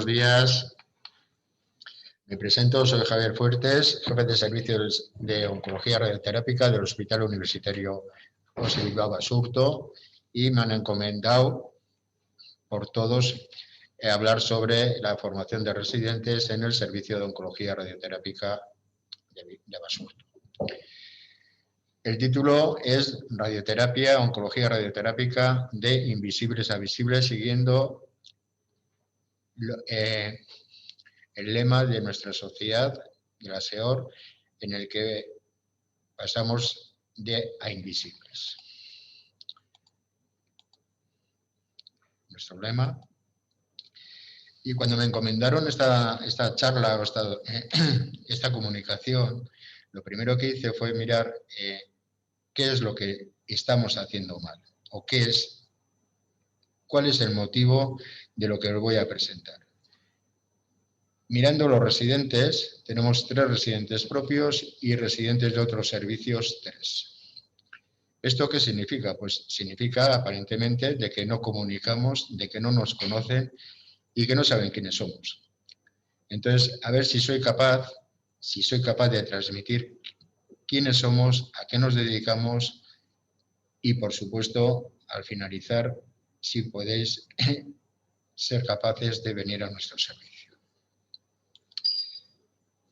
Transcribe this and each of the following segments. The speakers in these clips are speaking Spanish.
buenos días. Me presento, soy Javier Fuertes, jefe de servicios de oncología radioterápica del Hospital Universitario José Bilbao Basurto, y me han encomendado por todos hablar sobre la formación de residentes en el servicio de oncología radioterápica de Basurto. El título es Radioterapia, oncología radioterápica de invisibles a visibles, siguiendo el lema de nuestra sociedad, de la SEOR, en el que pasamos de a invisibles. Nuestro lema. Y cuando me encomendaron esta charla o esta comunicación, lo primero que hice fue mirar qué es lo que estamos haciendo mal o cuál es el motivo de lo que os voy a presentar. Mirando los residentes, tenemos 3 residentes propios y residentes de otros servicios 3. ¿Esto qué significa? Pues significa aparentemente de que no comunicamos, de que no nos conocen y que no saben quiénes somos. Entonces, a ver si soy capaz de transmitir quiénes somos, a qué nos dedicamos y, por supuesto, al finalizar, si podéis ser capaces de venir a nuestro servicio.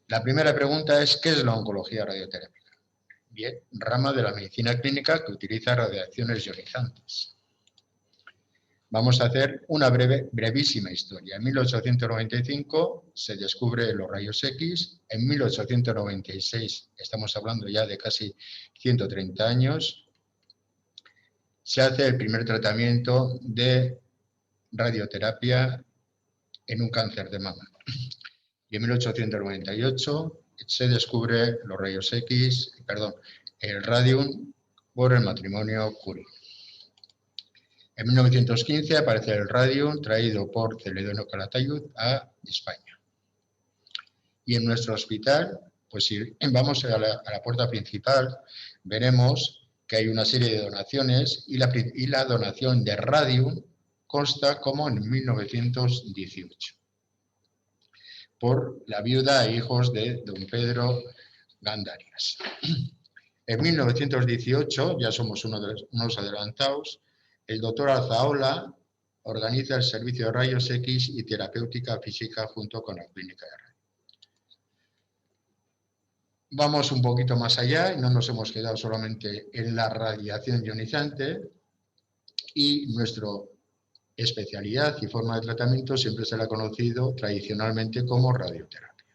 La primera pregunta es, ¿qué es la oncología radioterápica? Bien, rama de la medicina clínica que utiliza radiaciones ionizantes. Vamos a hacer una brevísima historia. En 1895 se descubre los rayos X. En 1896, estamos hablando ya de casi 130 años, se hace el primer tratamiento de radioterapia en un cáncer de mama. Y en 1898 se descubre los rayos X, el radium por el matrimonio Curie. En 1915 aparece el radium traído por Celedonio Calatayud a España. Y en nuestro hospital, pues si vamos a la puerta principal, veremos que hay una serie de donaciones y la donación de radium consta como en 1918. Por la viuda e hijos de don Pedro Gandarias. En 1918, ya somos unos adelantados, el doctor Alzaola organiza el servicio de rayos X y terapéutica física junto con la clínica de radio. Vamos un poquito más allá y no nos hemos quedado solamente en la radiación ionizante, y nuestra especialidad y forma de tratamiento siempre se la ha conocido tradicionalmente como radioterapia.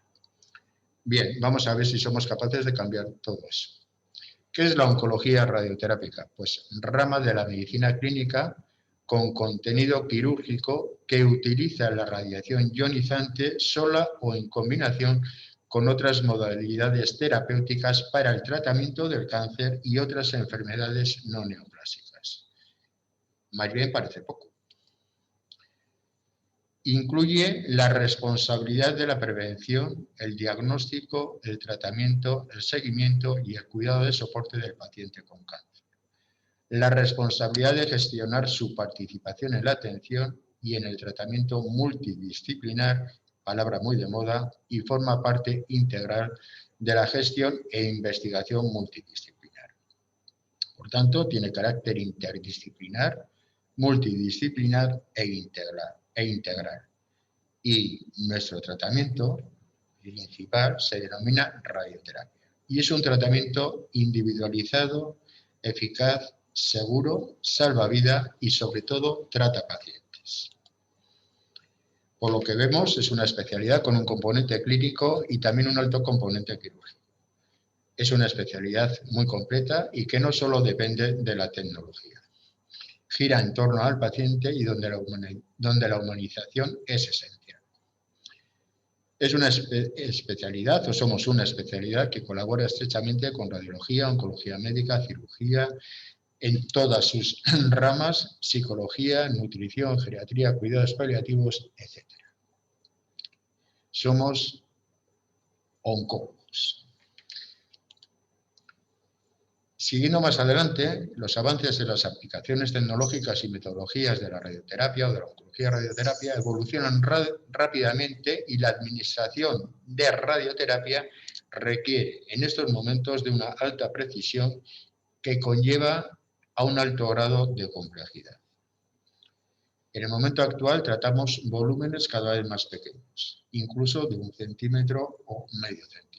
Bien, vamos a ver si somos capaces de cambiar todo eso. ¿Qué es la oncología radioterápica? Pues rama de la medicina clínica con contenido quirúrgico que utiliza la radiación ionizante sola o en combinación con otras modalidades terapéuticas para el tratamiento del cáncer y otras enfermedades no neoplásicas. Más bien parece poco. Incluye la responsabilidad de la prevención, el diagnóstico, el tratamiento, el seguimiento y el cuidado de soporte del paciente con cáncer. La responsabilidad de gestionar su participación en la atención y en el tratamiento multidisciplinar, palabra muy de moda, y forma parte integral de la gestión e investigación multidisciplinar. Por tanto, tiene carácter interdisciplinar, multidisciplinar e integral. Y nuestro tratamiento principal se denomina radioterapia. Y es un tratamiento individualizado, eficaz, seguro, salva vida y sobre todo trata pacientes. Por lo que vemos, es una especialidad con un componente clínico y también un alto componente quirúrgico. Es una especialidad muy completa y que no solo depende de la tecnología. Gira en torno al paciente y donde la humanización es esencial. Es una especialidad, o somos una especialidad que colabora estrechamente con radiología, oncología médica, cirugía, en todas sus ramas, psicología, nutrición, geriatría, cuidados paliativos, etc. Somos oncólogos. Siguiendo más adelante, los avances en las aplicaciones tecnológicas y metodologías de la radioterapia o de la oncología radioterapia evolucionan rápidamente y la administración de radioterapia requiere en estos momentos de una alta precisión que conlleva a un alto grado de complejidad. En el momento actual tratamos volúmenes cada vez más pequeños, incluso de 1 centímetro o medio centímetro.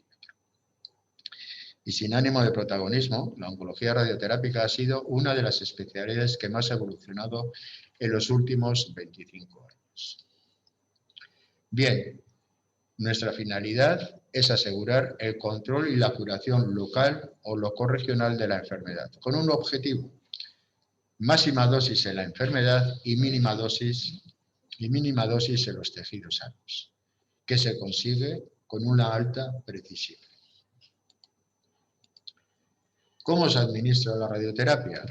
Y sin ánimo de protagonismo, la oncología radioterápica ha sido una de las especialidades que más ha evolucionado en los últimos 25 años. Bien, nuestra finalidad es asegurar el control y la curación local o locorregional de la enfermedad, con un objetivo: máxima dosis en la enfermedad y mínima dosis en los tejidos sanos, que se consigue con una alta precisión. ¿Cómo se administra la radioterapia?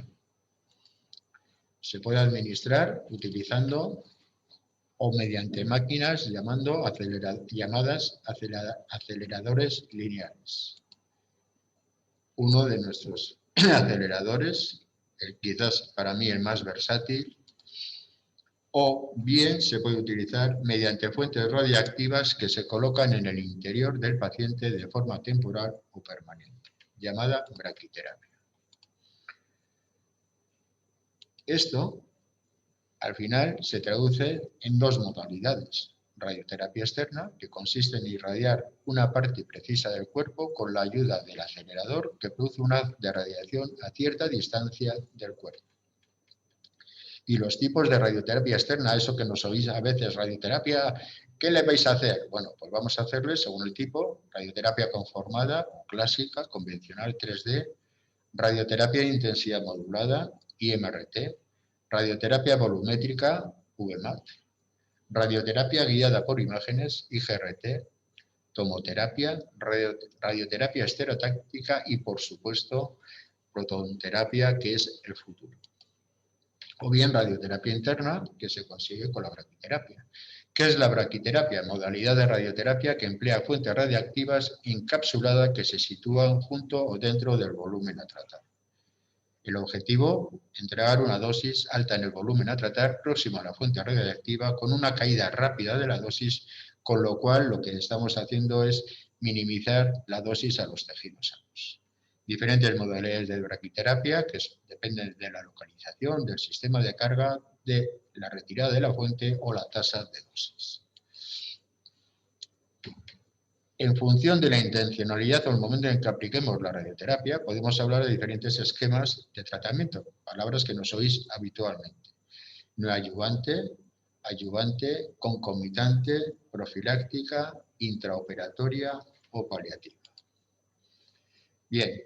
Se puede administrar utilizando o mediante máquinas llamadas aceleradores lineales. Uno de nuestros aceleradores, quizás para mí el más versátil, o bien se puede utilizar mediante fuentes radiactivas que se colocan en el interior del paciente de forma temporal o permanente, llamada braquiterapia. Esto, al final, se traduce en dos modalidades: radioterapia externa, que consiste en irradiar una parte precisa del cuerpo con la ayuda del acelerador que produce una haz de radiación a cierta distancia del cuerpo. Y los tipos de radioterapia externa, eso que nos oís a veces, radioterapia, ¿qué le vais a hacer? Bueno, pues vamos a hacerle, según el tipo, radioterapia conformada, clásica, convencional 3D, radioterapia de intensidad modulada, IMRT, radioterapia volumétrica, VMAT, radioterapia guiada por imágenes, IGRT, tomoterapia, radioterapia estereotáctica y, por supuesto, protonterapia, que es el futuro. O bien radioterapia interna, que se consigue con la braquiterapia. ¿Qué es la braquiterapia? Modalidad de radioterapia que emplea fuentes radiactivas encapsuladas que se sitúan junto o dentro del volumen a tratar. El objetivo, entregar una dosis alta en el volumen a tratar próximo a la fuente radiactiva con una caída rápida de la dosis, con lo cual lo que estamos haciendo es minimizar la dosis a los tejidos sanos. Diferentes modalidades de braquiterapia que dependen de la localización, del sistema de carga, de la retirada de la fuente o la tasa de dosis. En función de la intencionalidad o el momento en que apliquemos la radioterapia, podemos hablar de diferentes esquemas de tratamiento, palabras que nos oís habitualmente: neoadyuvante, adyuvante, concomitante, profiláctica, intraoperatoria o paliativa. Bien.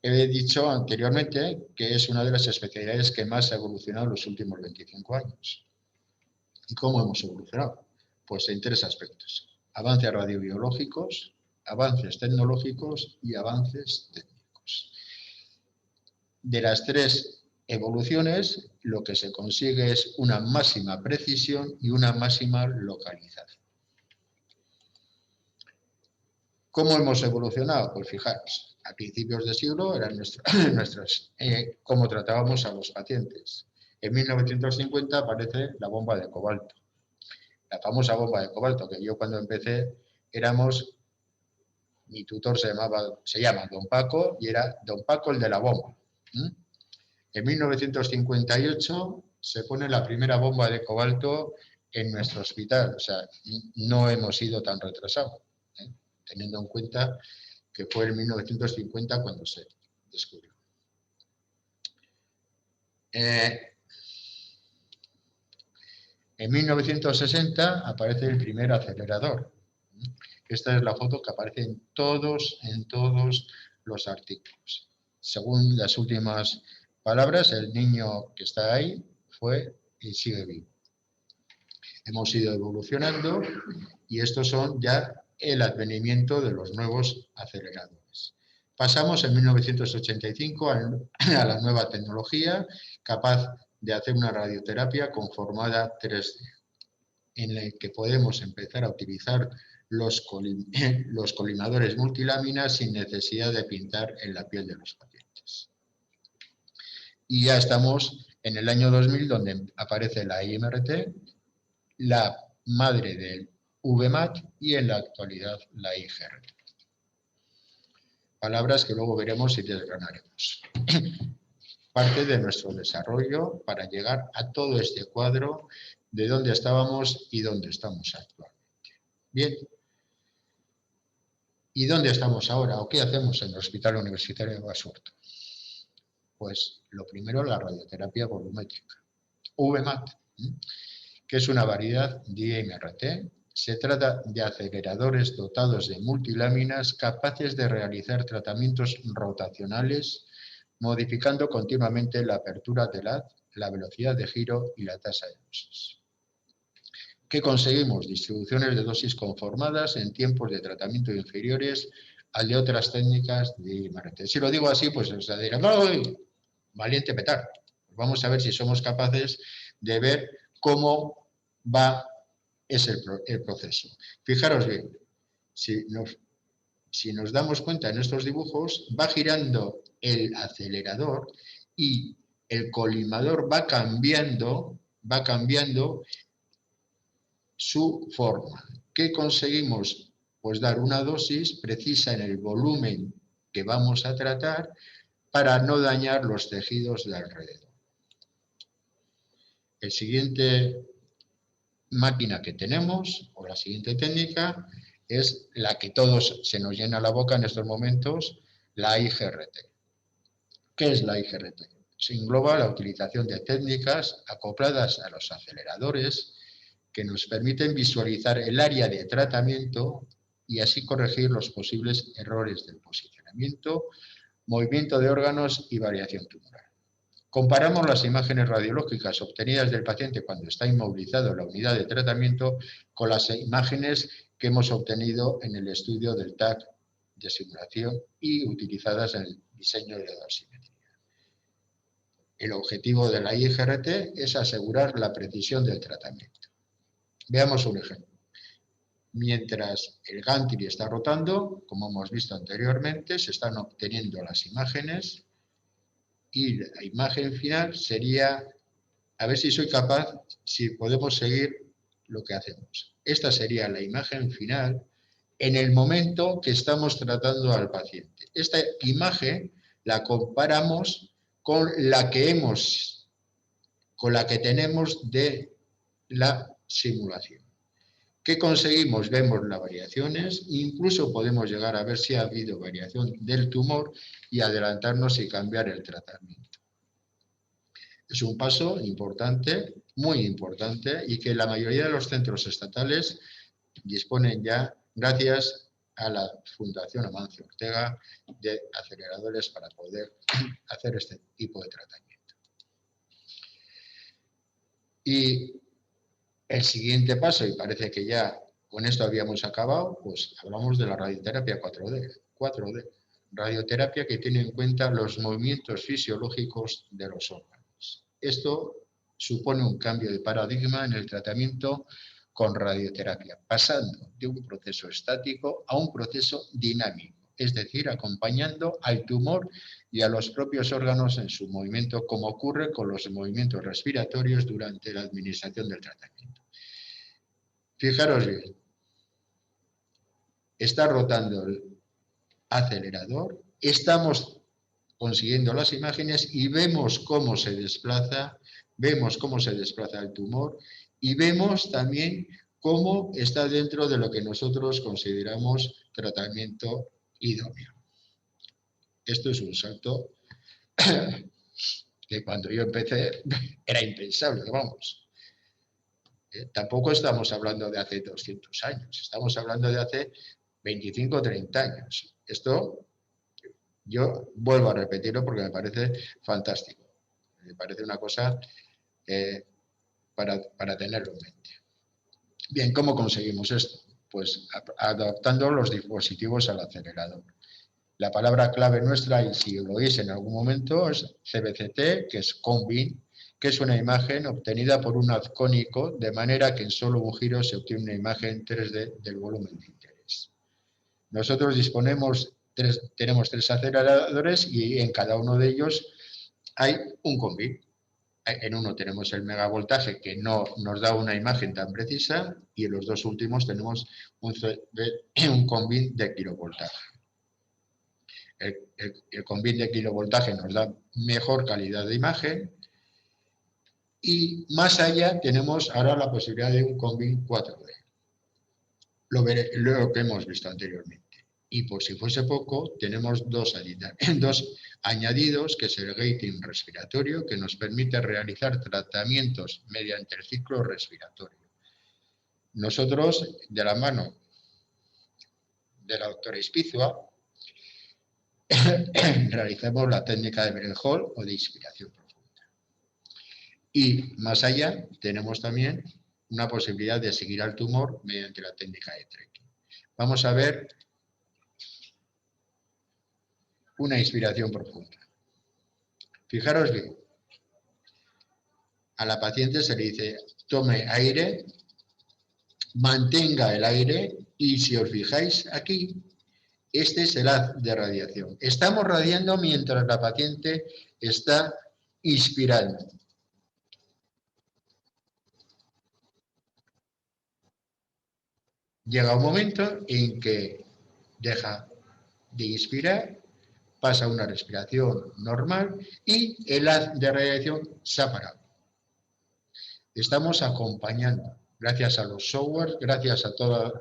He dicho anteriormente que es una de las especialidades que más ha evolucionado en los últimos 25 años. ¿Y cómo hemos evolucionado? Pues en 3 aspectos: avances radiobiológicos, avances tecnológicos y avances técnicos. De las 3 evoluciones, lo que se consigue es una máxima precisión y una máxima localización. ¿Cómo hemos evolucionado? Pues fijaros, a principios de siglo eran cómo tratábamos a los pacientes. En 1950 aparece la bomba de cobalto. La famosa bomba de cobalto, que yo cuando empecé mi tutor se llama Don Paco, y era Don Paco el de la bomba. En 1958 se pone la primera bomba de cobalto en nuestro hospital, o sea, no hemos ido tan retrasados, teniendo en cuenta que fue en 1950 cuando se descubrió. En 1960 aparece el primer acelerador. Esta es la foto que aparece en todos los artículos. Según las últimas palabras, el niño que está ahí fue y sigue vivo. Hemos ido evolucionando y estos son ya el advenimiento de los nuevos aceleradores. Pasamos en 1985 a la nueva tecnología capaz de hacer una radioterapia conformada 3D, en la que podemos empezar a utilizar los colimadores multiláminas sin necesidad de pintar en la piel de los pacientes. Y ya estamos en el año 2000, donde aparece la IMRT, la madre del VMAT y en la actualidad la IGRT. Palabras que luego veremos y desgranaremos. Parte de nuestro desarrollo para llegar a todo este cuadro de dónde estábamos y dónde estamos actualmente. Bien. ¿Y dónde estamos ahora? ¿O qué hacemos en el Hospital Universitario de Basurto? Pues lo primero, la radioterapia volumétrica, VMAT, que es una variedad de IMRT. Se trata de aceleradores dotados de multiláminas capaces de realizar tratamientos rotacionales, modificando continuamente la apertura del haz, la velocidad de giro y la tasa de dosis. ¿Qué conseguimos? Distribuciones de dosis conformadas en tiempos de tratamiento inferiores al de otras técnicas de IMRT. Si lo digo así, pues se dirá, ¡ay! Valiente petar. Vamos a ver si somos capaces de ver cómo va el proceso. Fijaros bien, si nos damos cuenta en estos dibujos, va girando el acelerador y el colimador va cambiando su forma. ¿Qué conseguimos? Pues dar una dosis precisa en el volumen que vamos a tratar para no dañar los tejidos de alrededor. El siguiente máquina que tenemos, o la siguiente técnica, es la que todos se nos llena la boca en estos momentos, la IGRT. ¿Qué es la IGRT? Se engloba la utilización de técnicas acopladas a los aceleradores que nos permiten visualizar el área de tratamiento y así corregir los posibles errores del posicionamiento, movimiento de órganos y variación tumoral. Comparamos las imágenes radiológicas obtenidas del paciente cuando está inmovilizado en la unidad de tratamiento con las imágenes que hemos obtenido en el estudio del TAC de simulación y utilizadas en el diseño de la dosimetría. El objetivo de la IGRT es asegurar la precisión del tratamiento. Veamos un ejemplo. Mientras el gantry está rotando, como hemos visto anteriormente, se están obteniendo las imágenes y la imagen final sería, a ver si soy capaz, si podemos seguir lo que hacemos. Esta sería la imagen final en el momento que estamos tratando al paciente. Esta imagen la comparamos con la que tenemos de la simulación. ¿Qué conseguimos? Vemos las variaciones, incluso podemos llegar a ver si ha habido variación del tumor y adelantarnos y cambiar el tratamiento. Es un paso importante, muy importante, y que la mayoría de los centros estatales disponen ya, gracias a la Fundación Amancio Ortega, de aceleradores para poder hacer este tipo de tratamiento. Y el siguiente paso, y parece que ya con esto habíamos acabado, pues hablamos de la radioterapia 4D. Radioterapia que tiene en cuenta los movimientos fisiológicos de los órganos. Esto supone un cambio de paradigma en el tratamiento con radioterapia, pasando de un proceso estático a un proceso dinámico, es decir, acompañando al tumor y a los propios órganos en su movimiento, como ocurre con los movimientos respiratorios durante la administración del tratamiento. Fijaros bien, está rotando el acelerador, estamos consiguiendo las imágenes y vemos cómo se desplaza el tumor y vemos también cómo está dentro de lo que nosotros consideramos tratamiento idóneo. Esto es un salto que cuando yo empecé era impensable, vamos. Tampoco estamos hablando de hace 200 años, estamos hablando de hace 25 o 30 años. Esto yo vuelvo a repetirlo porque me parece fantástico. Me parece una cosa para tenerlo en mente. Bien, ¿cómo conseguimos esto? Pues adaptando los dispositivos al acelerador. La palabra clave nuestra, y si lo oís en algún momento, es CBCT, que es Combin, que es una imagen obtenida por un haz cónico, de manera que en solo un giro se obtiene una imagen 3D del volumen de interés. Nosotros tenemos 3 aceleradores y en cada uno de ellos hay un combin. En uno tenemos el megavoltaje, que no nos da una imagen tan precisa, y en los 2 últimos tenemos un combin de kilovoltaje. El combin de kilovoltaje nos da mejor calidad de imagen, y más allá tenemos ahora la posibilidad de un combin 4D, lo que hemos visto anteriormente. Y por si fuese poco, tenemos dos añadidos, que es el gating respiratorio, que nos permite realizar tratamientos mediante el ciclo respiratorio. Nosotros, de la mano de la doctora Ispizua, realizamos la técnica de Baden-Hall o de inspiración profunda. Y más allá, tenemos también una posibilidad de seguir al tumor mediante la técnica de Trekking. Vamos a ver una inspiración profunda. Fijaros bien, a la paciente se le dice, tome aire, mantenga el aire, y si os fijáis aquí, este es el haz de radiación. Estamos radiando mientras la paciente está inspirando. Llega un momento en que deja de inspirar, pasa a una respiración normal y el haz de radiación se ha parado. Estamos acompañando, gracias a los software, gracias a toda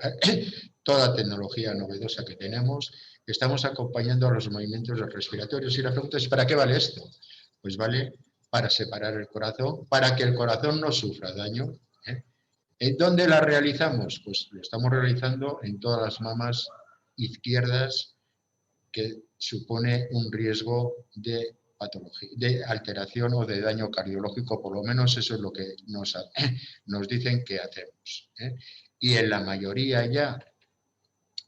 tecnología novedosa que tenemos, estamos acompañando a los movimientos respiratorios. Y la pregunta es, ¿para qué vale esto? Pues vale para separar el corazón, para que el corazón no sufra daño. ¿En dónde la realizamos? Pues lo estamos realizando en todas las mamas izquierdas, que supone un riesgo de patología, de alteración o de daño cardiológico, por lo menos eso es lo que nos dicen que hacemos. Y en la mayoría ya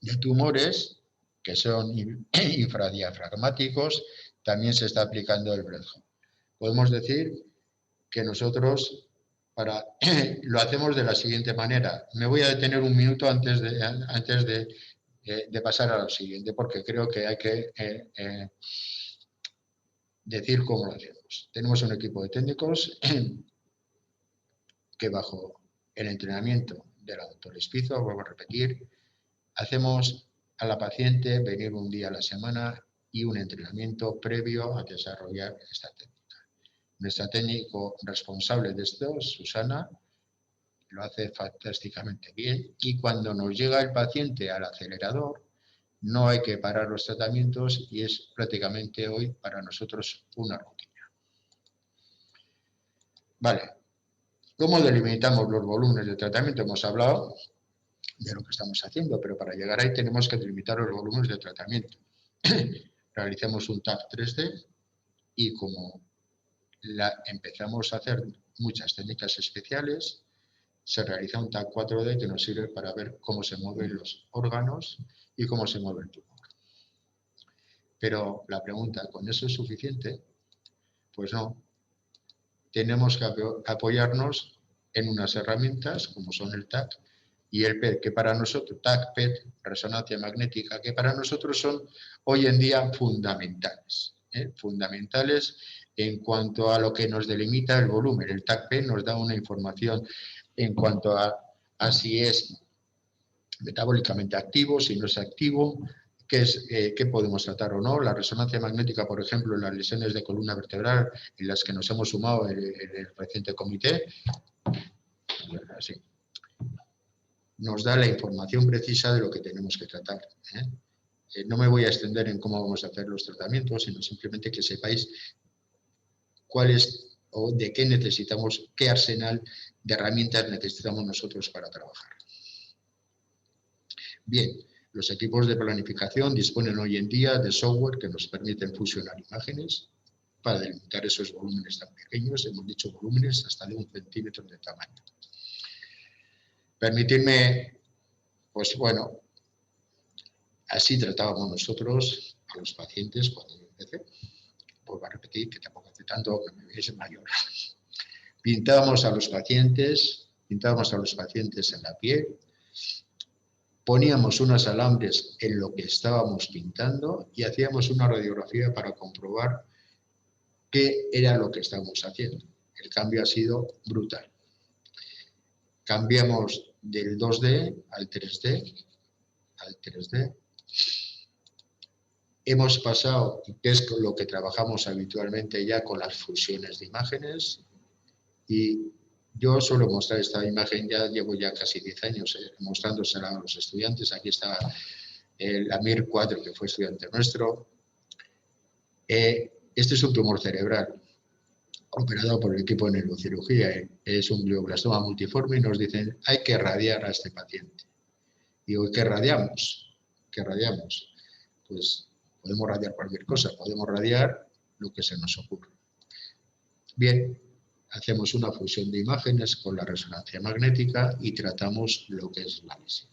de tumores, que son infradiafragmáticos, también se está aplicando el Baden-Hall. Podemos decir que nosotros lo hacemos de la siguiente manera. Me voy a detener un minuto antes de pasar a lo siguiente, porque creo que hay que decir cómo lo hacemos. Tenemos un equipo de técnicos que, bajo el entrenamiento de la doctora Ispizua, vuelvo a repetir, hacemos a la paciente venir un día a la semana y un entrenamiento previo a desarrollar esta técnica. Nuestra técnico responsable de esto, Susana, lo hace fantásticamente bien, y cuando nos llega el paciente al acelerador, no hay que parar los tratamientos y es prácticamente hoy para nosotros una rutina. Vale, ¿cómo delimitamos los volúmenes de tratamiento? Hemos hablado de lo que estamos haciendo, pero para llegar ahí tenemos que delimitar los volúmenes de tratamiento. Realicemos un TAC 3D y como empezamos a hacer muchas técnicas especiales, se realiza un TAC 4D que nos sirve para ver cómo se mueven los órganos y cómo se mueve el tumor. Pero la pregunta, ¿con eso es suficiente? Pues no. Tenemos que apoyarnos en unas herramientas como son el TAC y el PET, que para nosotros, TAC, PET, resonancia magnética, que para nosotros son hoy en día fundamentales. Fundamentales en cuanto a lo que nos delimita el volumen. El TAC PET nos da una información en cuanto a si es metabólicamente activo, si no es activo, qué podemos tratar o no. La resonancia magnética, por ejemplo, en las lesiones de columna vertebral, en las que nos hemos sumado en el reciente comité, así, nos da la información precisa de lo que tenemos que tratar. No me voy a extender en cómo vamos a hacer los tratamientos, sino simplemente que sepáis cuál es o de qué necesitamos, qué arsenal de herramientas necesitamos nosotros para trabajar. Bien, los equipos de planificación disponen hoy en día de software que nos permiten fusionar imágenes para delimitar esos volúmenes tan pequeños. Hemos dicho volúmenes hasta de 1 centímetro de tamaño. Permitidme, pues bueno, así tratábamos nosotros a los pacientes cuando yo empecé. Vuelvo a repetir que tampoco hace tanto que me veis mayor. pintábamos a los pacientes en la piel, poníamos unos alambres en lo que estábamos pintando y hacíamos una radiografía para comprobar qué era lo que estábamos haciendo. El cambio ha sido brutal. Cambiamos del 2D al 3D. Hemos pasado, que es con lo que trabajamos habitualmente ya, con las fusiones de imágenes. Y yo suelo mostrar esta imagen, llevo ya casi 10 años mostrándosela a los estudiantes. Aquí está el Amir 4, que fue estudiante nuestro. Este es un tumor cerebral operado por el equipo de neurocirugía. Es un glioblastoma multiforme y nos dicen, hay que radiar a este paciente. Digo, ¿qué radiamos? ¿Qué radiamos? Pues podemos radiar cualquier cosa, podemos radiar lo que se nos ocurra. Bien, hacemos una fusión de imágenes con la resonancia magnética y tratamos lo que es la lesión.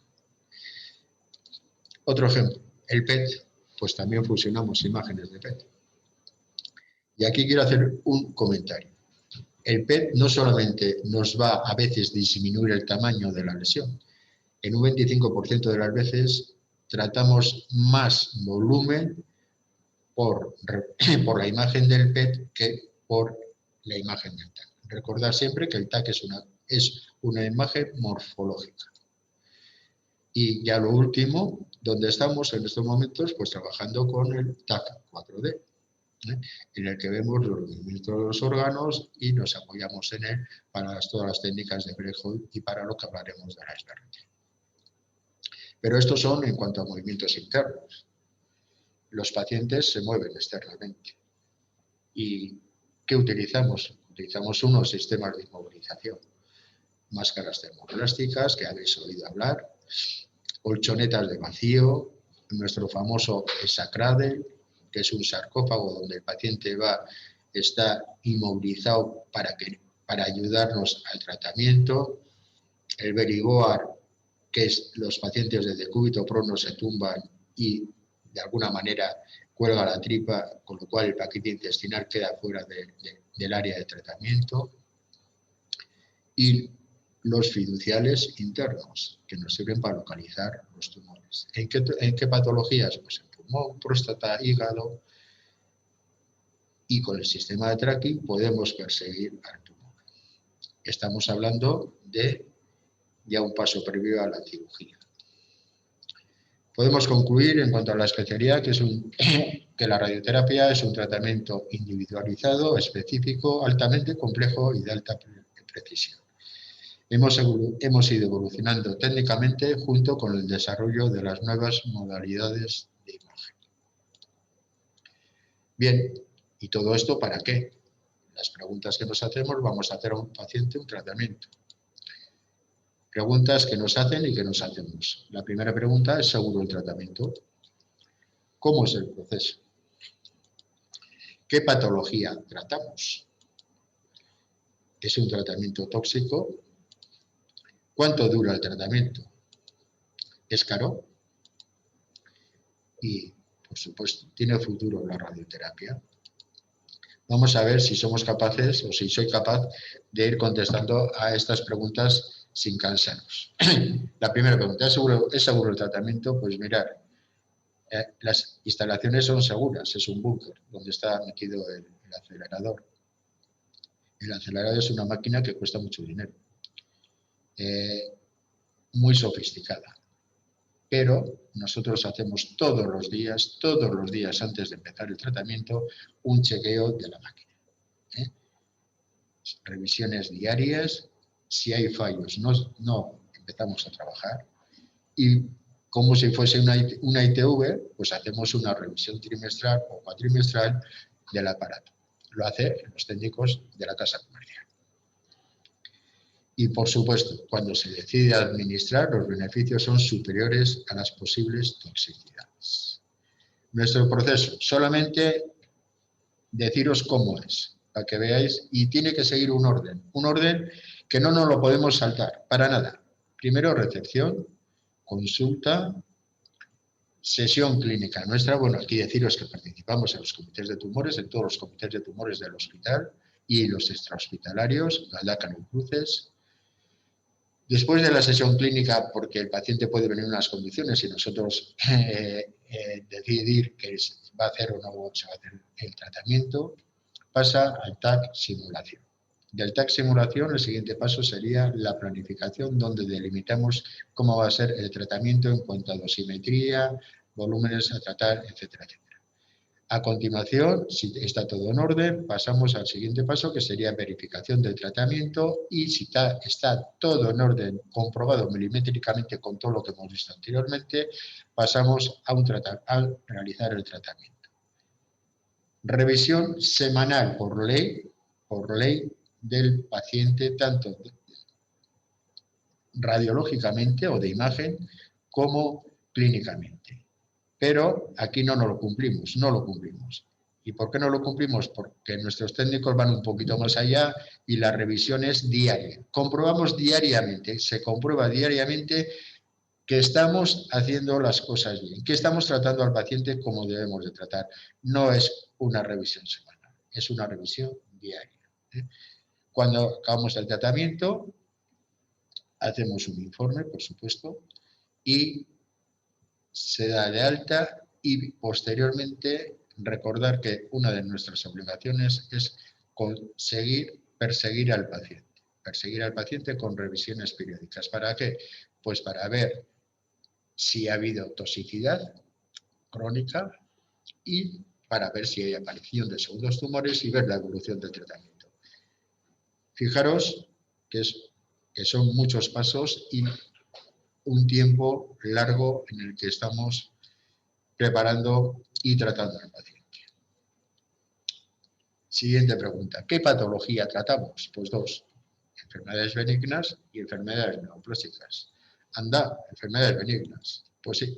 Otro ejemplo, el PET, pues también fusionamos imágenes de PET. Y aquí quiero hacer un comentario. El PET no solamente nos va a veces disminuir el tamaño de la lesión, en un 25% de las veces tratamos más volumen por la imagen del PET que por la imagen del TAC. Recordad siempre que el TAC es una imagen morfológica. Y ya lo último, donde estamos en estos momentos, pues trabajando con el TAC 4D, en el que vemos los movimientos de los órganos y nos apoyamos en él para todas las técnicas de Breholt y para lo que hablaremos de la SBRT. Pero estos son en cuanto a movimientos internos. Los pacientes se mueven externamente. ¿Y qué utilizamos? Utilizamos unos sistemas de inmovilización. Máscaras termoplásticas, que habéis oído hablar, colchonetas de vacío, nuestro famoso Sacradel, que es un sarcófago donde el paciente está inmovilizado para ayudarnos al tratamiento, el Verigoar, que es los pacientes de decúbito prono se tumban y de alguna manera cuelga la tripa, con lo cual el paquete intestinal queda fuera del área de tratamiento, y los fiduciales internos, que nos sirven para localizar los tumores. ¿En qué patologías? Pues en pulmón, próstata, hígado, y con el sistema de tracking podemos perseguir al tumor. Estamos hablando de ya un paso previo a la cirugía. Podemos concluir en cuanto a la especialidad que la radioterapia es un tratamiento individualizado, específico, altamente complejo y de alta precisión. Hemos ido evolucionando técnicamente junto con el desarrollo de las nuevas modalidades de imagen. Bien, ¿y todo esto para qué? Las preguntas que nos hacemos, vamos a hacer a un paciente un tratamiento. Preguntas que nos hacen y que nos hacemos. La primera pregunta es: ¿seguro el tratamiento? ¿Cómo es el proceso? ¿Qué patología tratamos? ¿Es un tratamiento tóxico? ¿Cuánto dura el tratamiento? ¿Es caro? Y, por supuesto, ¿tiene futuro la radioterapia? Vamos a ver si somos capaces, o si soy capaz, de ir contestando a estas preguntas sin cansarnos. La primera pregunta: ¿es seguro el tratamiento? Pues mirar, las instalaciones son seguras, es un búnker donde está metido el acelerador. El acelerador es una máquina que cuesta mucho dinero, muy sofisticada, pero nosotros hacemos todos los días antes de empezar el tratamiento, un chequeo de la máquina. Revisiones diarias, si hay fallos no empezamos a trabajar, y como si fuese una ITV, pues hacemos una revisión trimestral o cuatrimestral del aparato. Lo hacen los técnicos de la casa comercial. Y por supuesto, cuando se decide administrar, los beneficios son superiores a las posibles toxicidades. Nuestro proceso, solamente deciros cómo es, para que veáis, y tiene que seguir un orden que no nos lo podemos saltar, para nada. Primero, recepción, consulta, sesión clínica nuestra. Bueno, aquí deciros que participamos en los comités de tumores, en todos los comités de tumores del hospital, y los extrahospitalarios, Galdácano y Cruces. Después de la sesión clínica, porque el paciente puede venir en unas condiciones y nosotros decidir que va a hacer o no se va a hacer el tratamiento, pasa al TAC simulación. Del TAC simulación, el siguiente paso sería la planificación, donde delimitamos cómo va a ser el tratamiento en cuanto a dosimetría, volúmenes a tratar, etcétera, etcétera. A continuación, si está todo en orden, pasamos al siguiente paso, que sería verificación del tratamiento, y si está todo en orden, comprobado milimétricamente con todo lo que hemos visto anteriormente, pasamos a realizar el tratamiento. Revisión semanal por ley del paciente, tanto radiológicamente o de imagen como clínicamente. Pero aquí no lo cumplimos. ¿Y por qué no lo cumplimos? Porque nuestros técnicos van un poquito más allá y la revisión es diaria. Comprobamos diariamente, se comprueba diariamente que estamos haciendo las cosas bien, que estamos tratando al paciente como debemos de tratar. No es una revisión semanal, es una revisión diaria. Cuando acabamos el tratamiento, hacemos un informe, por supuesto, y se da de alta y posteriormente recordar que una de nuestras obligaciones es perseguir al paciente con revisiones periódicas. ¿Para qué? Pues para ver si ha habido toxicidad crónica y para ver si hay aparición de segundos tumores y ver la evolución del tratamiento. Fijaros que son muchos pasos y un tiempo largo en el que estamos preparando y tratando al paciente. Siguiente pregunta. ¿Qué patología tratamos? Pues dos. Enfermedades benignas y enfermedades neoplásicas. Anda, enfermedades benignas. Pues sí.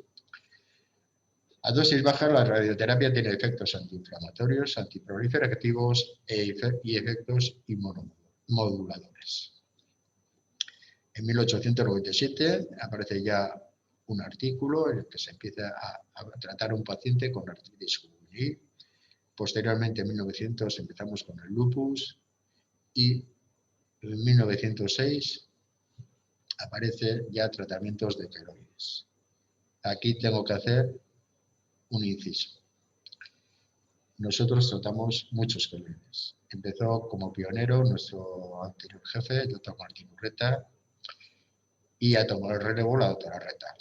A dosis baja, la radioterapia tiene efectos antiinflamatorios, antiproliferativos y efectos inmunomoduladores. En 1897 aparece ya un artículo en el que se empieza a tratar a un paciente con artritis juvenil. Posteriormente, en 1900, empezamos con el lupus y en 1906 aparecen ya tratamientos de queloides. Aquí tengo que hacer un inciso. Nosotros tratamos muchos queloides. Empezó como pionero nuestro anterior jefe, el doctor Martín Urreta, y a tomar el relevo la doctora Reta.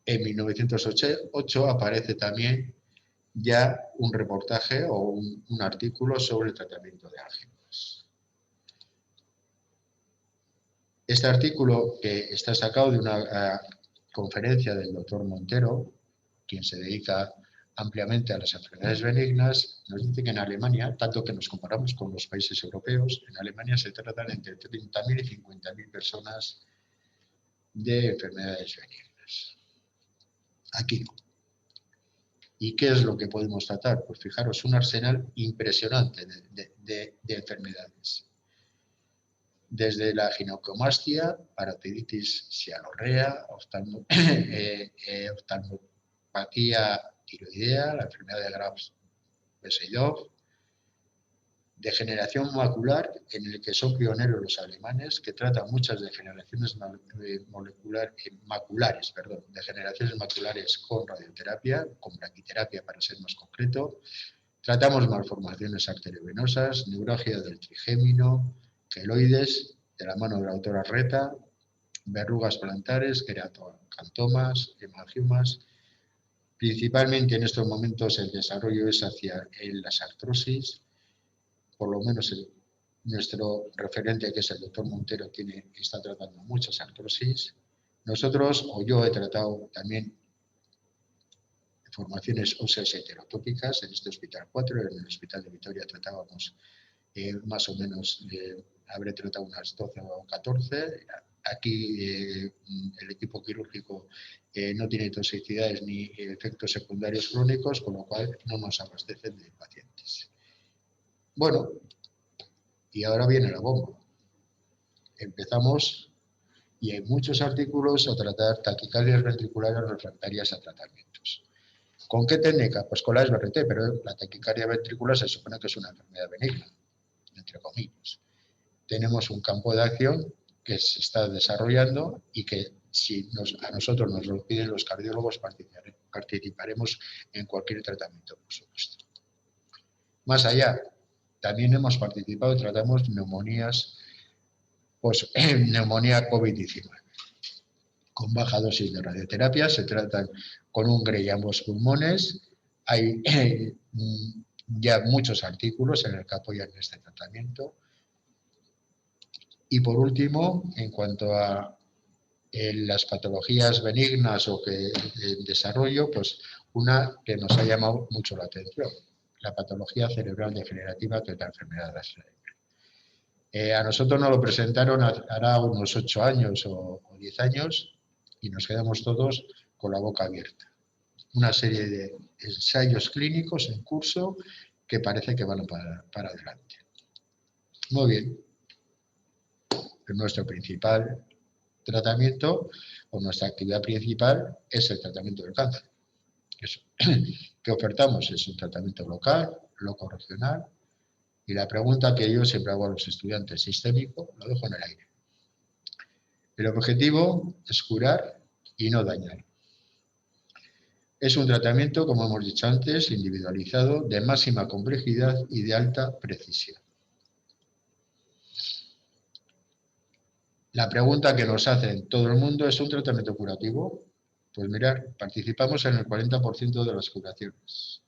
En 1908 aparece también ya un reportaje o un artículo sobre el tratamiento de Alzheimer. Este artículo, que está sacado de una conferencia del doctor Montero, quien se dedica ampliamente a las enfermedades benignas, nos dice que en Alemania, tanto que nos comparamos con los países europeos, en Alemania se tratan entre 30.000 y 50.000 personas de enfermedades benignas. Aquí. ¿Y qué es lo que podemos tratar? Pues fijaros, un arsenal impresionante de enfermedades. Desde la ginecomastia, parotiditis cialorrea, oftalmopatía tiroidea, la enfermedad de Graves-Beseilov, degeneración macular, en el que son pioneros los alemanes, que tratan muchas degeneraciones degeneraciones maculares con radioterapia, con braquiterapia para ser más concreto. Tratamos malformaciones arteriovenosas, neuralgia del trigémino, queloides, de la mano de la autora Reta, verrugas plantares, queratocantomas, hemangiomas. Principalmente en estos momentos el desarrollo es hacia las artrosis. Por lo menos nuestro referente, que es el doctor Montero, está tratando muchas artrosis. Nosotros, o yo he tratado también formaciones óseas heterotópicas en este hospital 4, en el hospital de Vitoria tratábamos más o menos, habré tratado unas 12 o 14. Aquí el equipo quirúrgico no tiene toxicidades ni efectos secundarios crónicos, con lo cual no nos abastecen de pacientes. Bueno, y ahora viene la bomba. Empezamos, y hay muchos artículos, a tratar taquicardias ventriculares refractarias a tratamientos. ¿Con qué técnica? Pues con la SBRT, pero la taquicardia ventricular se supone que es una enfermedad benigna, entre comillas. Tenemos un campo de acción que se está desarrollando y que si a nosotros nos lo piden los cardiólogos, participaremos en cualquier tratamiento, por supuesto. Más allá, también hemos participado y tratamos neumonías, pues neumonía COVID-19. Con baja dosis de radioterapia, se tratan con un Gray ambos pulmones. Hay ya muchos artículos en el que apoyan este tratamiento. Y por último, en cuanto a las patologías benignas o que en desarrollo, pues una que nos ha llamado mucho la atención, la patología cerebral degenerativa, que es la enfermedad de Alzheimer. A nosotros nos lo presentaron hará unos 8 años o 10 años y nos quedamos todos con la boca abierta. Una serie de ensayos clínicos en curso que parece que van para adelante. Muy bien. Nuestro principal tratamiento o nuestra actividad principal es el tratamiento del cáncer. Eso. ¿Qué ofertamos? Es un tratamiento local, loco-regional, y la pregunta que yo siempre hago a los estudiantes, sistémico, lo dejo en el aire. El objetivo es curar y no dañar. Es un tratamiento, como hemos dicho antes, individualizado, de máxima complejidad y de alta precisión. La pregunta que nos hacen todo el mundo, ¿es un tratamiento curativo? Pues mirar, participamos en el 40% de las curaciones.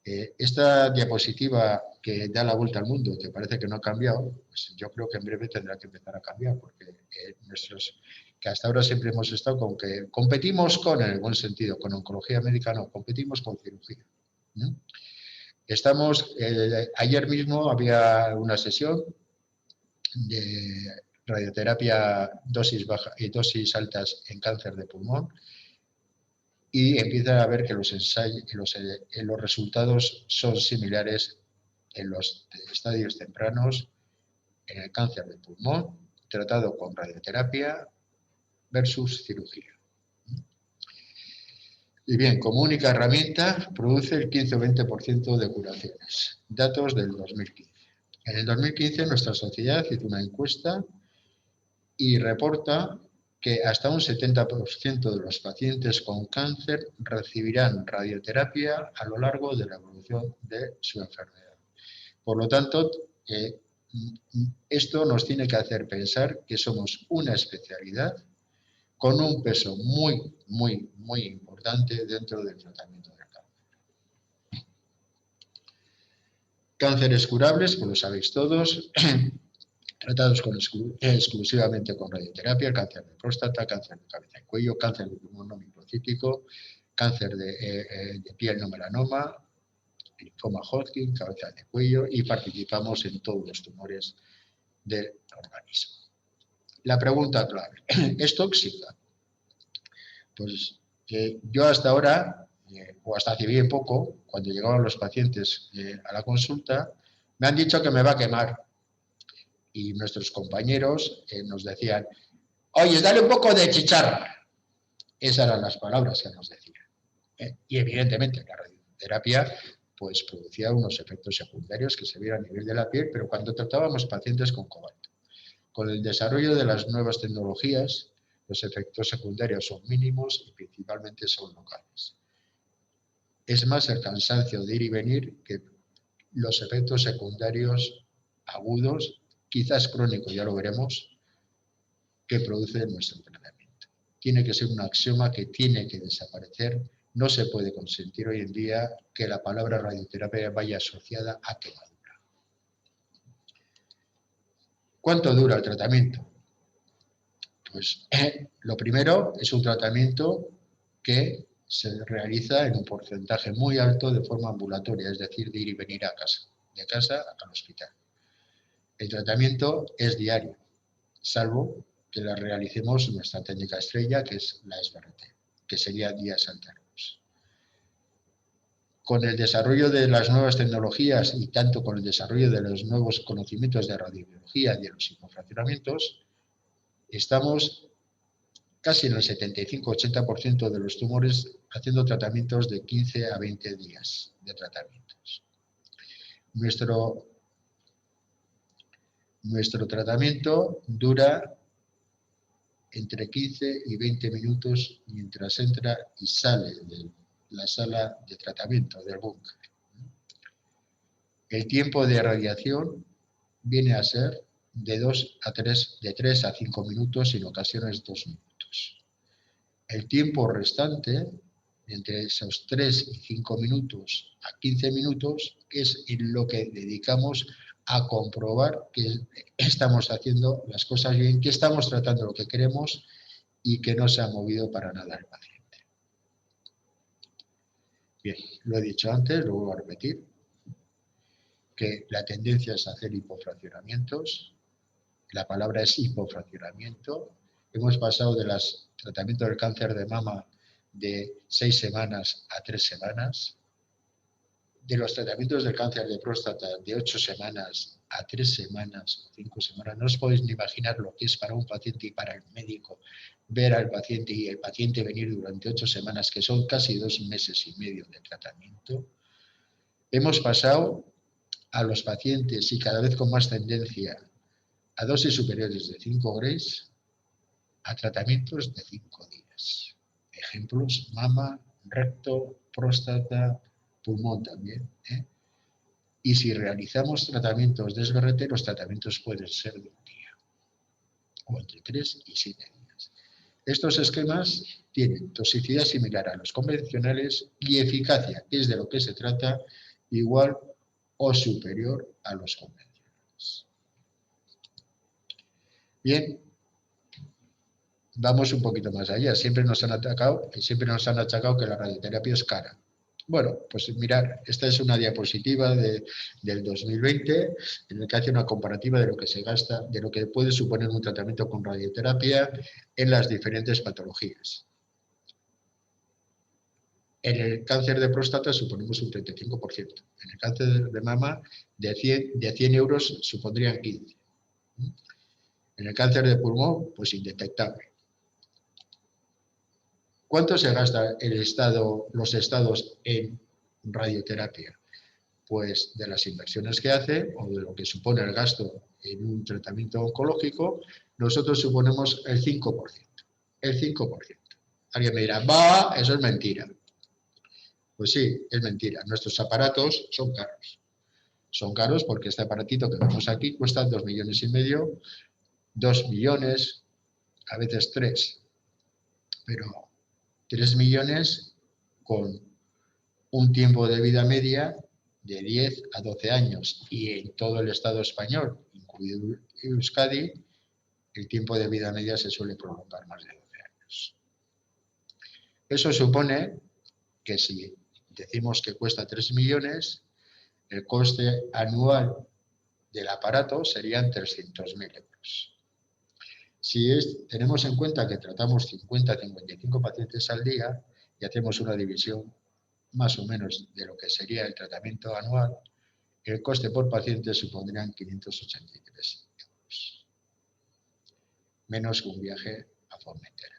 Esta diapositiva que da la vuelta al mundo, que parece que no ha cambiado, pues yo creo que en breve tendrá que empezar a cambiar, porque que hasta ahora siempre hemos estado con que competimos con, en el buen sentido, con oncología médica, no, competimos con cirugía. Ayer mismo había una sesión de radioterapia dosis baja y dosis altas en cáncer de pulmón, y empiezan a ver que los resultados son similares en los estadios tempranos en el cáncer de pulmón tratado con radioterapia versus cirugía. Y bien, como única herramienta produce el 15 o 20% de curaciones. Datos del 2015. En el 2015 nuestra sociedad hizo una encuesta y reporta que hasta un 70% de los pacientes con cáncer recibirán radioterapia a lo largo de la evolución de su enfermedad. Por lo tanto, esto nos tiene que hacer pensar que somos una especialidad con un peso muy, muy, muy importante dentro del tratamiento del cáncer. Cánceres curables, pues lo sabéis todos, tratados exclusivamente con radioterapia, el cáncer de próstata, cáncer de cabeza y cuello, cáncer de pulmón no microcítico, cáncer de piel no melanoma, linfoma Hodgkin, cabeza de cuello, y participamos en todos los tumores del organismo. La pregunta clave, ¿es tóxica? Pues yo hasta ahora, o hasta hace bien poco, cuando llegaban los pacientes a la consulta, me han dicho que me va a quemar. Y nuestros compañeros nos decían, oye, dale un poco de chicharra. Esas eran las palabras que nos decían. Y evidentemente la radioterapia pues producía unos efectos secundarios que se vieron a nivel de la piel, pero cuando tratábamos pacientes con cobalto. Con el desarrollo de las nuevas tecnologías, los efectos secundarios son mínimos y principalmente son locales. Es más el cansancio de ir y venir que los efectos secundarios agudos, quizás crónicos, ya lo veremos, que produce nuestro tratamiento. Tiene que ser un axioma que tiene que desaparecer. No se puede consentir hoy en día que la palabra radioterapia vaya asociada a quemadura. ¿Cuánto dura el tratamiento? Pues lo primero es un tratamiento que se realiza en un porcentaje muy alto de forma ambulatoria, es decir, de ir y venir a casa, de casa al hospital. El tratamiento es diario, salvo que la realicemos nuestra técnica estrella, que es la SBRT, que sería días alternos. Con el desarrollo de las nuevas tecnologías y tanto con el desarrollo de los nuevos conocimientos de radiobiología y de los psicofraccionamientos, estamos casi en el 75-80% de los tumores, haciendo tratamientos de 15 a 20 días de tratamientos. Nuestro tratamiento dura entre 15 y 20 minutos mientras entra y sale de la sala de tratamiento del búnker. El tiempo de radiación viene a ser de 3 a 5 minutos y en ocasiones 2 minutos. El tiempo restante, entre esos 3 y 5 minutos a 15 minutos, es en lo que dedicamos a comprobar que estamos haciendo las cosas bien, que estamos tratando lo que queremos y que no se ha movido para nada el paciente. Bien, lo he dicho antes, lo vuelvo a repetir, que la tendencia es hacer hipofraccionamientos. La palabra es hipofraccionamiento. Hemos pasado del tratamiento del cáncer de mama de 6 semanas a 3 semanas, de los tratamientos del cáncer de próstata de 8 semanas a 3 semanas o 5 semanas. No os podéis ni imaginar lo que es para un paciente y para el médico ver al paciente y el paciente venir durante 8 semanas, que son casi 2 meses y medio de tratamiento. Hemos pasado a los pacientes, y cada vez con más tendencia, a dosis superiores de 5 grays, a tratamientos de 5 días. Ejemplos: mama, recto, próstata, pulmón también. Y si realizamos tratamientos de SBRT, los tratamientos pueden ser de un día, o entre 3 y 7 días. Estos esquemas tienen toxicidad similar a los convencionales y eficacia, que es de lo que se trata, igual o superior a los convencionales. Bien, vamos un poquito más allá. Siempre nos han achacado que la radioterapia es cara. Bueno, pues mirar, esta es una diapositiva del 2020 en el que hace una comparativa de lo que se gasta, de lo que puede suponer un tratamiento con radioterapia en las diferentes patologías. En el cáncer de próstata suponemos un 35%. En el cáncer de mama, de 100 euros supondrían 15. En el cáncer de pulmón, pues indetectable. ¿Cuánto se gasta los estados en radioterapia? Pues de las inversiones que hace o de lo que supone el gasto en un tratamiento oncológico, nosotros suponemos el 5%. El 5%. Alguien me dirá, ¡bah! Eso es mentira. Pues sí, es mentira. Nuestros aparatos son caros. Son caros porque este aparatito que vemos aquí cuesta 2,5 millones, 2 millones, a veces 3. Pero 3 millones con un tiempo de vida media de 10 a 12 años. Y en todo el Estado español, incluido Euskadi, el tiempo de vida media se suele prolongar más de 12 años. Eso supone que si decimos que cuesta 3 millones, el coste anual del aparato serían 300.000 euros. Si tenemos en cuenta que tratamos 50-55 pacientes al día y hacemos una división más o menos de lo que sería el tratamiento anual, el coste por paciente supondrían 583 euros. Menos que un viaje a Formentera.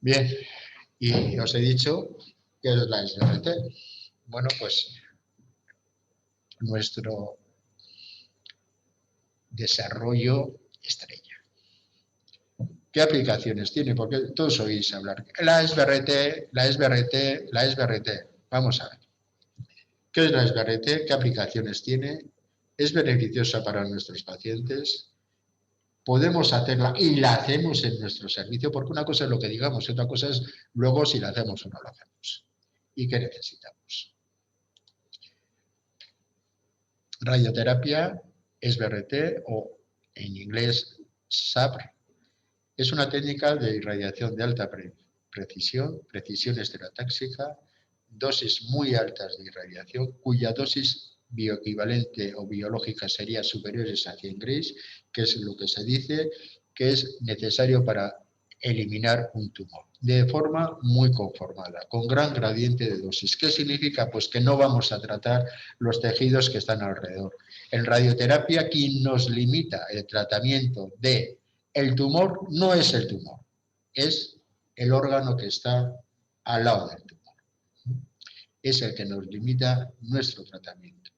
Bien, y os he dicho que es la SBRT. Bueno, pues nuestro desarrollo estrella. ¿Qué aplicaciones tiene? Porque todos oís hablar. La SBRT, la SBRT, la SBRT. Vamos a ver. ¿Qué es la SBRT? ¿Qué aplicaciones tiene? ¿Es beneficiosa para nuestros pacientes? ¿Podemos hacerla y la hacemos en nuestro servicio? Porque una cosa es lo que digamos y otra cosa es luego si la hacemos o no la hacemos. ¿Y qué necesitamos? Radioterapia, SBRT o en inglés SAPR. Es una técnica de irradiación de alta precisión estereotáxica, dosis muy altas de irradiación, cuya dosis bioequivalente o biológica sería superiores a 100 grays, que es lo que se dice que es necesario para eliminar un tumor, de forma muy conformada, con gran gradiente de dosis. ¿Qué significa? Pues que no vamos a tratar los tejidos que están alrededor. En radioterapia, quien nos limita el tratamiento de el tumor no es el tumor, es el órgano que está al lado del tumor. Es el que nos limita nuestro tratamiento.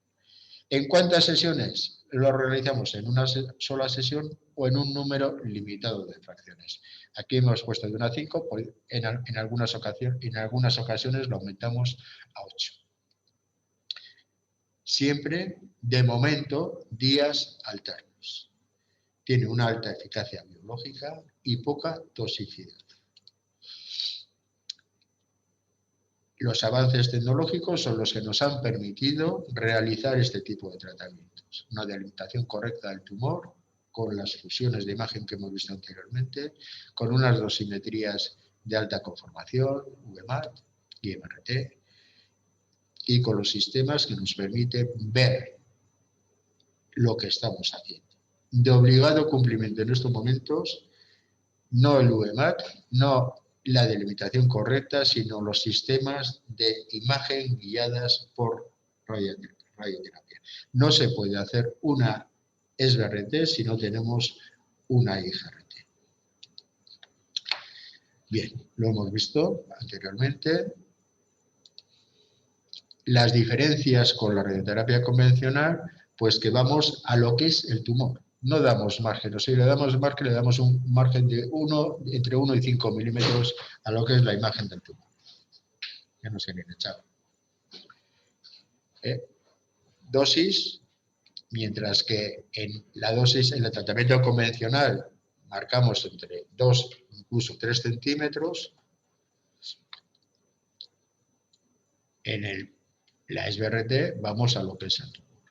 ¿En cuántas sesiones lo realizamos? ¿En una sola sesión o en un número limitado de fracciones? Aquí hemos puesto de 1 a 5, en algunas ocasiones lo aumentamos a 8. Siempre, de momento, días alternos. Tiene una alta eficacia biológica y poca toxicidad. Los avances tecnológicos son los que nos han permitido realizar este tipo de tratamientos. Una delimitación correcta del tumor, con las fusiones de imagen que hemos visto anteriormente, con unas dosimetrías de alta conformación, VMAT y MRT, y con los sistemas que nos permiten ver lo que estamos haciendo. De obligado cumplimiento en estos momentos, no el VMAT, no la delimitación correcta, sino los sistemas de imagen guiadas por radioterapia. No se puede hacer una SBRT si no tenemos una IGRT. Bien, lo hemos visto anteriormente. Las diferencias con la radioterapia convencional, pues que vamos a lo que es el tumor. No damos margen, o si le damos margen, le damos un margen de entre 1 y 5 milímetros a lo que es la imagen del tumor. Ya no sé bien echado. Dosis, mientras que en la dosis, en el tratamiento convencional, marcamos entre 2, incluso 3 centímetros. En la SBRT vamos a lo que es el tumor.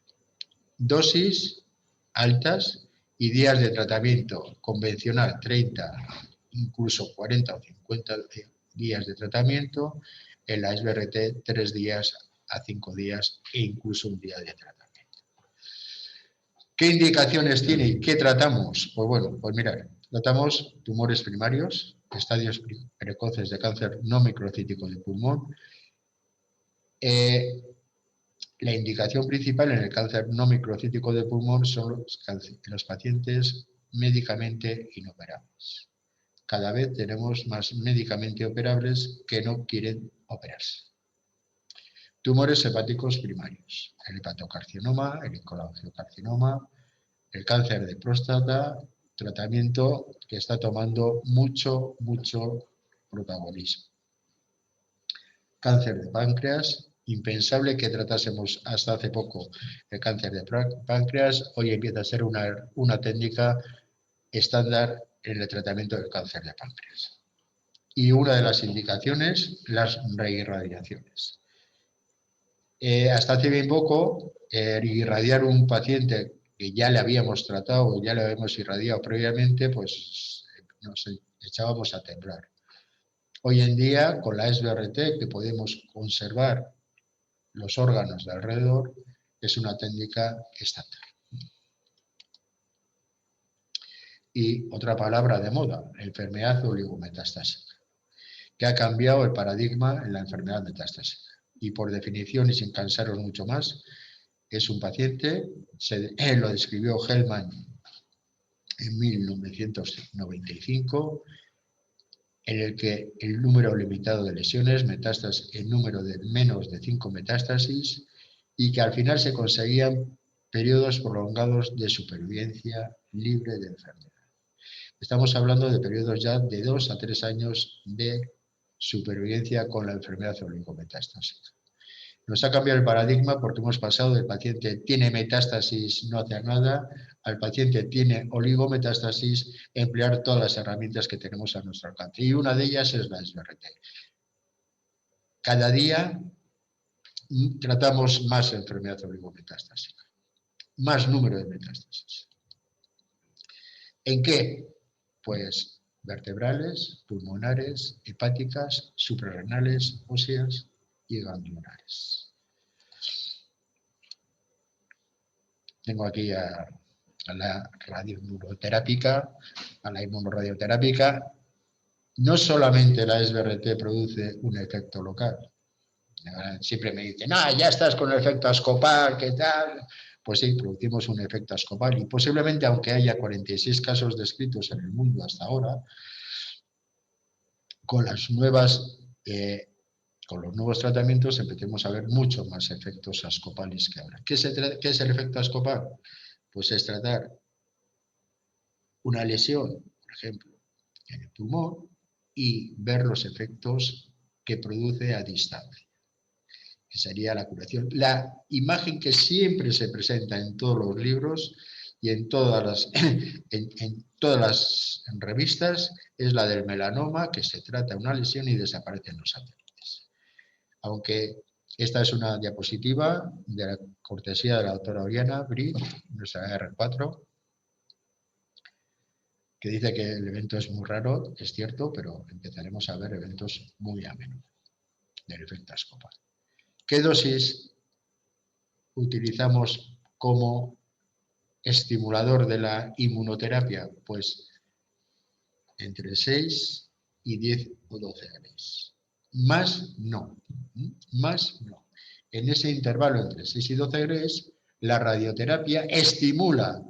Dosis altas y días de tratamiento convencional, 30, incluso 40 o 50 días de tratamiento. En la SBRT, 3 días a 5 días e incluso un día de tratamiento. ¿Qué indicaciones tiene y qué tratamos? Pues bueno, pues mirad, tratamos tumores primarios, estadios precoces de cáncer no microcítico de pulmón. La indicación principal en el cáncer no microcítico de pulmón son los pacientes médicamente inoperables. Cada vez tenemos más médicamente operables que no quieren operarse. Tumores hepáticos primarios, el hepatocarcinoma, el colangiocarcinoma, el cáncer de próstata, tratamiento que está tomando mucho protagonismo. Cáncer de páncreas, impensable que tratásemos hasta hace poco el cáncer de páncreas, hoy empieza a ser una técnica estándar en el tratamiento del cáncer de páncreas. Y una de las indicaciones, las reirradiaciones. Hasta hace bien poco, irradiar un paciente que ya le habíamos tratado, ya le habíamos irradiado previamente, pues nos echábamos a temblar. Hoy en día, con la SBRT, que podemos conservar los órganos de alrededor, es una técnica estándar. Y otra palabra de moda, enfermedad oligometastásica, que ha cambiado el paradigma en la enfermedad metastásica. Y por definición, y sin cansaros mucho más, es un paciente, lo describió Hellman en 1995, en el que el número limitado de lesiones, metástasis, el número de menos de 5 metástasis, y que al final se conseguían periodos prolongados de supervivencia libre de enfermedad. Estamos hablando de periodos ya de 2 a 3 años de supervivencia con la enfermedad oligometastásica. Nos ha cambiado el paradigma porque hemos pasado del paciente tiene metástasis, no hacer nada, al paciente tiene oligometástasis, emplear todas las herramientas que tenemos a nuestro alcance. Y una de ellas es la SBRT. Cada día tratamos más enfermedad oligometastásica, más número de metástasis. ¿En qué? Pues vertebrales, pulmonares, hepáticas, suprarrenales, óseas y glandulares. Tengo aquí a la radioinmunoterápica, a la inmunoradioterápica. No solamente la SBRT produce un efecto local. Siempre me dicen, ya estás con el efecto Ascopar, ¿qué tal? pues sí, producimos un efecto ascopal y posiblemente, aunque haya 46 casos descritos en el mundo hasta ahora, con las nuevas, con los nuevos tratamientos empecemos a ver muchos más efectos ascopales que ahora. ¿Qué es el efecto ascopal? Pues es tratar una lesión, por ejemplo, en el pulmón y ver los efectos que produce a distancia, que sería la curación. La imagen que siempre se presenta en todos los libros y en todas las revistas es la del melanoma, que se trata una lesión y desaparecen los satélites. Aunque esta es una diapositiva de la cortesía de la doctora Oriana Brit, nuestra R4, que dice que el evento es muy raro, es cierto, pero empezaremos a ver eventos muy a menudo del efecto ascopal. ¿Qué dosis utilizamos como estimulador de la inmunoterapia? Pues entre 6 y 10 o 12 Grs. Más no. Más no. En ese intervalo entre 6 y 12 Grs, la radioterapia estimula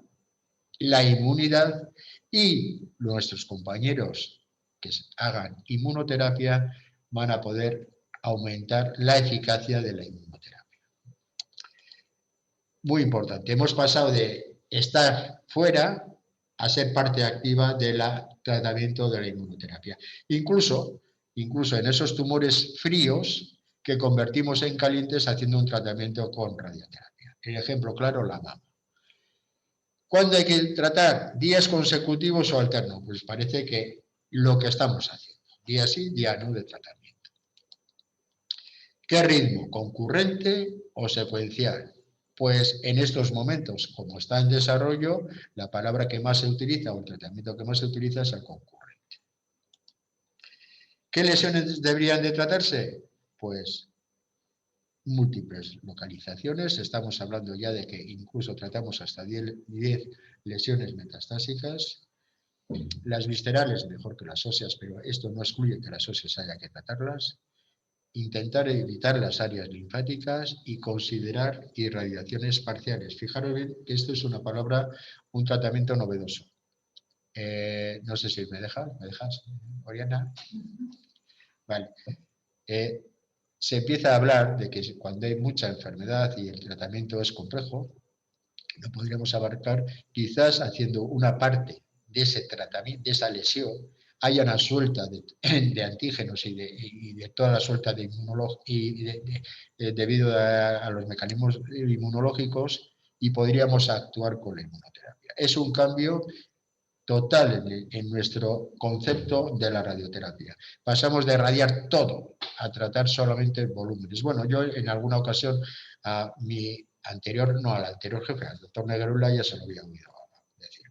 la inmunidad y nuestros compañeros que hagan inmunoterapia van a poder aumentar la eficacia de la inmunoterapia. Muy importante, hemos pasado de estar fuera a ser parte activa del tratamiento de la inmunoterapia. Incluso en esos tumores fríos que convertimos en calientes haciendo un tratamiento con radioterapia. El ejemplo claro, la mama. ¿Cuándo hay que tratar? ¿Días consecutivos o alternos? Pues parece que lo que estamos haciendo. Día sí, día no de tratamiento. ¿Qué ritmo? ¿Concurrente o secuencial? Pues en estos momentos, como está en desarrollo, la palabra que más se utiliza o el tratamiento que más se utiliza es el concurrente. ¿Qué lesiones deberían de tratarse? Pues múltiples localizaciones. Estamos hablando ya de que incluso tratamos hasta 10 lesiones metastásicas. Las viscerales mejor que las óseas, pero esto no excluye que las óseas haya que tratarlas. Intentar evitar las áreas linfáticas y considerar irradiaciones parciales. Fijaros bien que esto es una palabra, un tratamiento novedoso. No sé si me dejas, Oriana. Vale. Se empieza a hablar de que cuando hay mucha enfermedad y el tratamiento es complejo, lo podríamos abarcar quizás haciendo una parte de ese tratamiento, de esa lesión, haya una suelta de antígenos y de toda la suelta de inmunología debido a los mecanismos inmunológicos y podríamos actuar con la inmunoterapia. Es un cambio total en nuestro concepto de la radioterapia. Pasamos de radiar todo a tratar solamente volúmenes. Bueno, yo en alguna ocasión a mi anterior, no al anterior jefe, al doctor Negrula, ya se lo había oído decir.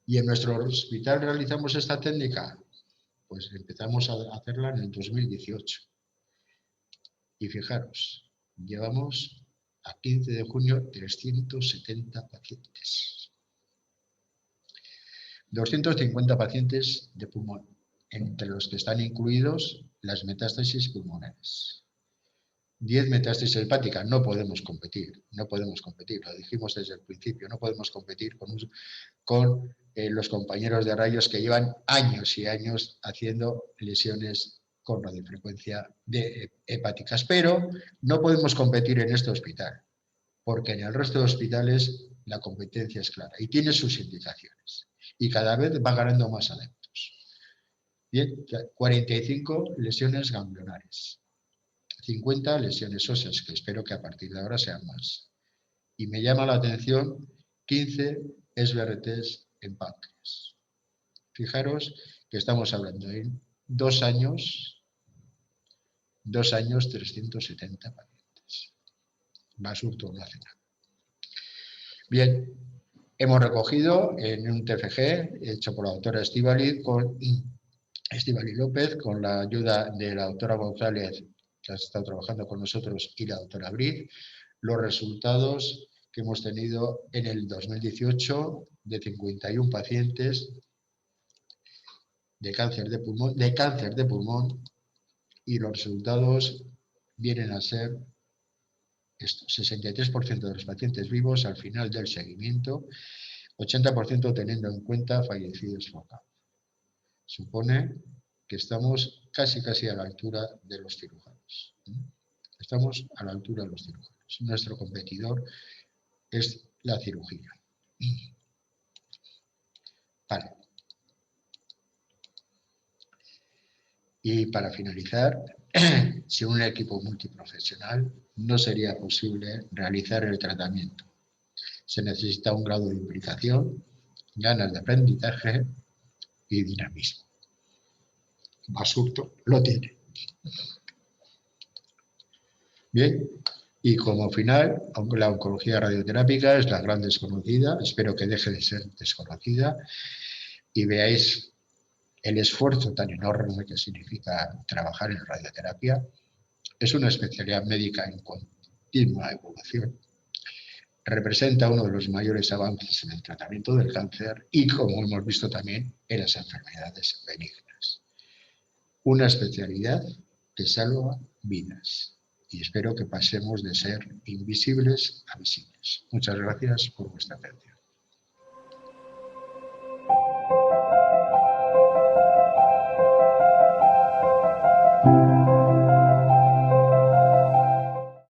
¿Y en nuestro hospital realizamos esta técnica? Pues empezamos a hacerla en el 2018. Y fijaros, llevamos a 15 de junio 370 pacientes. 250 pacientes de pulmón, entre los que están incluidos las metástasis pulmonares. 10 metástasis hepáticas, no podemos competir, lo dijimos desde el principio, no podemos competir con los compañeros de rayos que llevan años y años haciendo lesiones con radiofrecuencia hepáticas, pero no podemos competir en este hospital, porque en el resto de hospitales la competencia es clara y tiene sus indicaciones y cada vez va ganando más adeptos. Bien, 45 lesiones ganglionares, 50 lesiones óseas, que espero que a partir de ahora sean más. Y me llama la atención 15 SBRTs en páncreas. Fijaros que estamos hablando en 2 años, 370 pacientes. Basurto no hace nada. Bien, hemos recogido en un TFG hecho por la doctora Estíbaliz López, con la ayuda de la doctora González, que ha estado trabajando con nosotros, y la doctora Briz, los resultados que hemos tenido en el 2018 de 51 pacientes de cáncer de pulmón, y los resultados vienen a ser esto, 63% de los pacientes vivos al final del seguimiento, 80% teniendo en cuenta fallecidos por cáncer. Supone que estamos casi a la altura de los cirujanos. Estamos a la altura de los cirujanos. Nuestro competidor es la cirugía. Vale. Y para finalizar, sin un equipo multiprofesional no sería posible realizar el tratamiento. Se necesita un grado de implicación, ganas de aprendizaje y dinamismo. Basurto lo tiene. Bien, y como final, la oncología radioterápica es la gran desconocida, espero que deje de ser desconocida y veáis el esfuerzo tan enorme que significa trabajar en radioterapia. Es una especialidad médica en continua evolución. Representa uno de los mayores avances en el tratamiento del cáncer y, como hemos visto también, en las enfermedades benignas. Una especialidad que salva vidas. Y espero que pasemos de ser invisibles a visibles. Muchas gracias por vuestra atención.